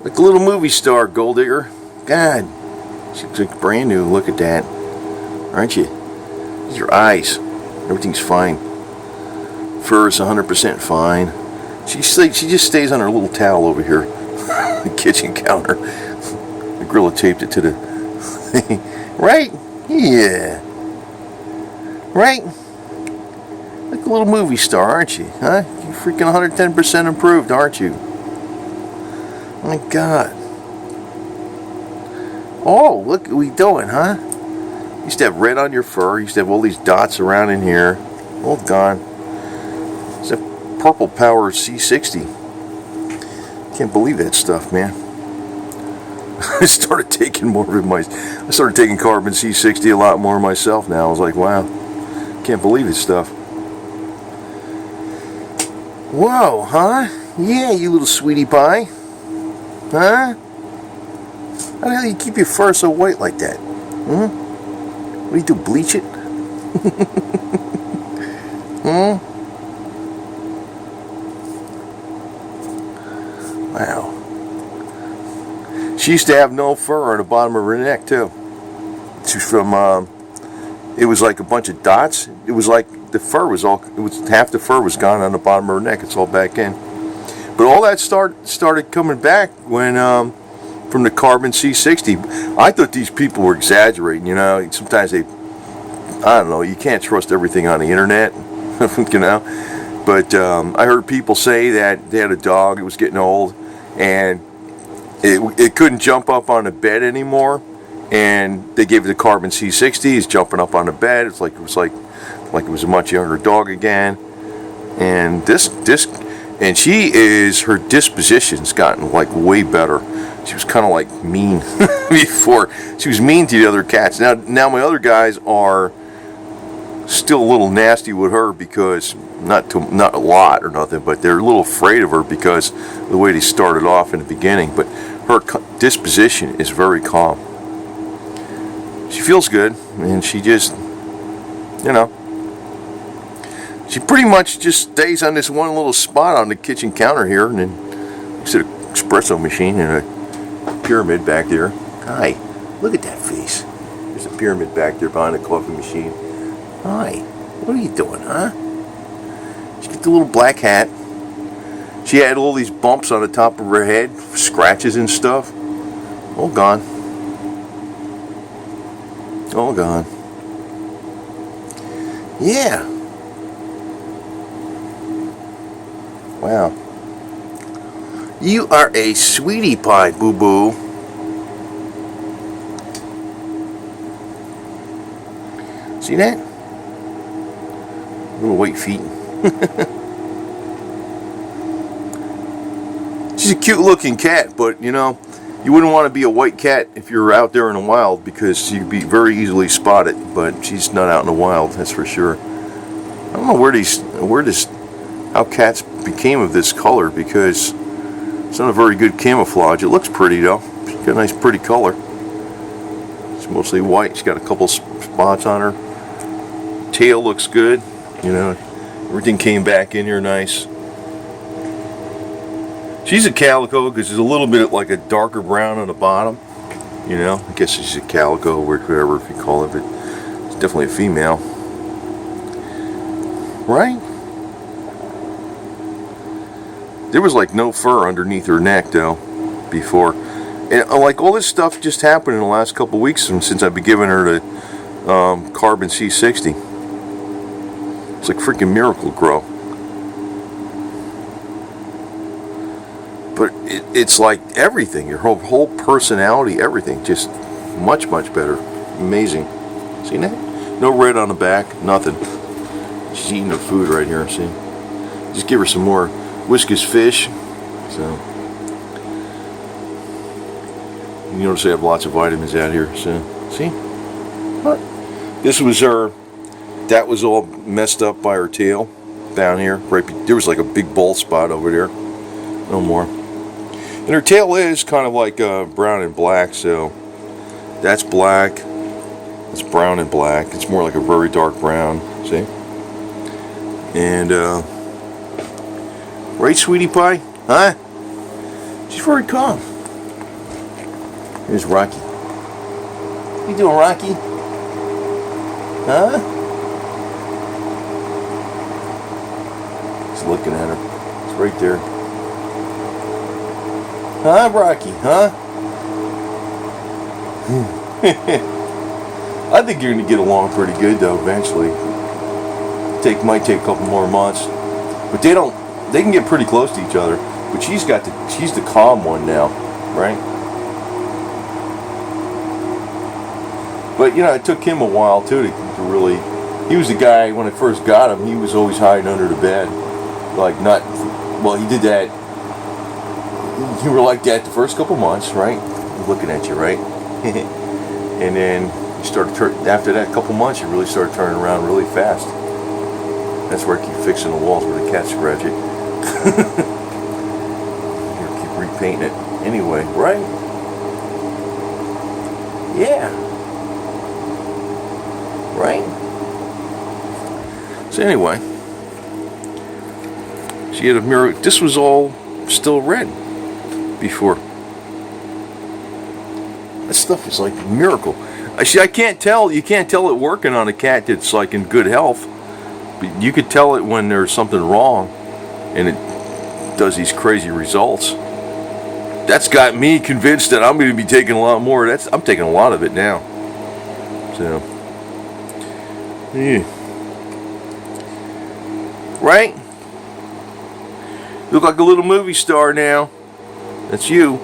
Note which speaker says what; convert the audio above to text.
Speaker 1: Like a little movie star, GoldDigger. God, she looks like brand new. Look at that. Aren't you? These are your eyes. Everything's fine. Fur is 100% fine. She just stays on her little towel over here. The kitchen counter. The gorilla taped it to the thing. Right? Yeah. Right? Like a little movie star, aren't you? Huh? You're freaking 110% improved, aren't you? Oh my God. Oh, look what we doing, huh? You used to have red on your fur. You used to have all these dots around in here. All gone. It's a purple power C60. Can't believe that stuff, man. I started taking more of it. I started taking carbon C60 a lot more myself now. I was like, wow, can't believe this stuff. Whoa, huh? Yeah, you little sweetie pie. Huh? How the hell do you keep your fur so white like that? Hmm? What do you do, bleach it? Hmm? Wow. She used to have no fur on the bottom of her neck, too. She's from, it was like a bunch of dots. It was like the fur was half the fur was gone on the bottom of her neck. It's all back in. But all that started coming back when, from the carbon C60. I thought these people were exaggerating, you know. Sometimes I don't know, you can't trust everything on the internet, you know. But I heard people say that they had a dog, it was getting old, and it couldn't jump up on the bed anymore, and they gave it the carbon C60. He's jumping up on the bed. It was like it was a much younger dog again. And her disposition's gotten like way better. She was kind of like mean before. She was mean to the other cats. Now my other guys are still a little nasty with her because not a lot or nothing, but they're a little afraid of her because of the way they started off in the beginning. But her disposition is very calm. She feels good, and she just, you know, she pretty much just stays on this one little spot on the kitchen counter here, and then there's an espresso machine and a pyramid back there. Hi, look at that face. There's a pyramid back there behind the coffee machine. Hi, what are you doing, huh? She got the little black hat. She had all these bumps on the top of her head, scratches and stuff. All gone. All gone. Yeah. Wow. You are a sweetie pie, boo-boo. See that? Little white feet. She's a cute looking cat, but you know, you wouldn't want to be a white cat if you're out there in the wild because you'd be very easily spotted, but she's not out in the wild, that's for sure. I don't know how cats became of this color because it's not a very good camouflage. It looks pretty though. She's got a nice pretty color. It's mostly white. She's got a couple spots on her. Tail looks good. You know, everything came back in here nice. She's a calico because there's a little bit like a darker brown on the bottom. You know, I guess she's a calico or whatever if you call it, but it's definitely a female. Right? There was like no fur underneath her neck though before. And like all this stuff just happened in the last couple of weeks since I've been giving her the carbon C60. It's like freaking Miracle Grow. But it's like everything, your whole personality, everything, just much better. Amazing. See that? No red on the back, nothing. She's eating her food right here, see? Just give her some more Whiskas fish. So you notice they have lots of vitamins out here, so see? What? This was that was all messed up by her tail down here. Right, there was like a big bald spot over there. No more. And her tail is kind of like brown and black, so that's black. It's brown and black. It's more like a very dark brown, see? And right, sweetie pie? Huh? She's very calm. Here's Rocky. What you doing, Rocky? Huh? He's looking at her. It's right there. Huh, Rocky? Huh? I think you're gonna get along pretty good though. Eventually, might take a couple more months, but they can get pretty close to each other. But she's the calm one now, right? But you know, it took him a while too to really. He was the guy when I first got him. He was always hiding under the bed, like not. Well, he did that. You were like that the first couple months, right? Looking at you, right? And then you started after that couple months, you really started turning around really fast. That's where I keep fixing the walls where the cats scratch it. Here, keep repainting it anyway, right? Yeah. Right? So anyway, she had a mirror. This was all still red before. That stuff is like a miracle. I can't tell. You can't tell it working on a cat that's like in good health. But you could tell it when there's something wrong, and it does these crazy results. That's got me convinced that I'm going to be taking a lot more. I'm taking a lot of it now. So, yeah. Right? You look like a little movie star now. That's you.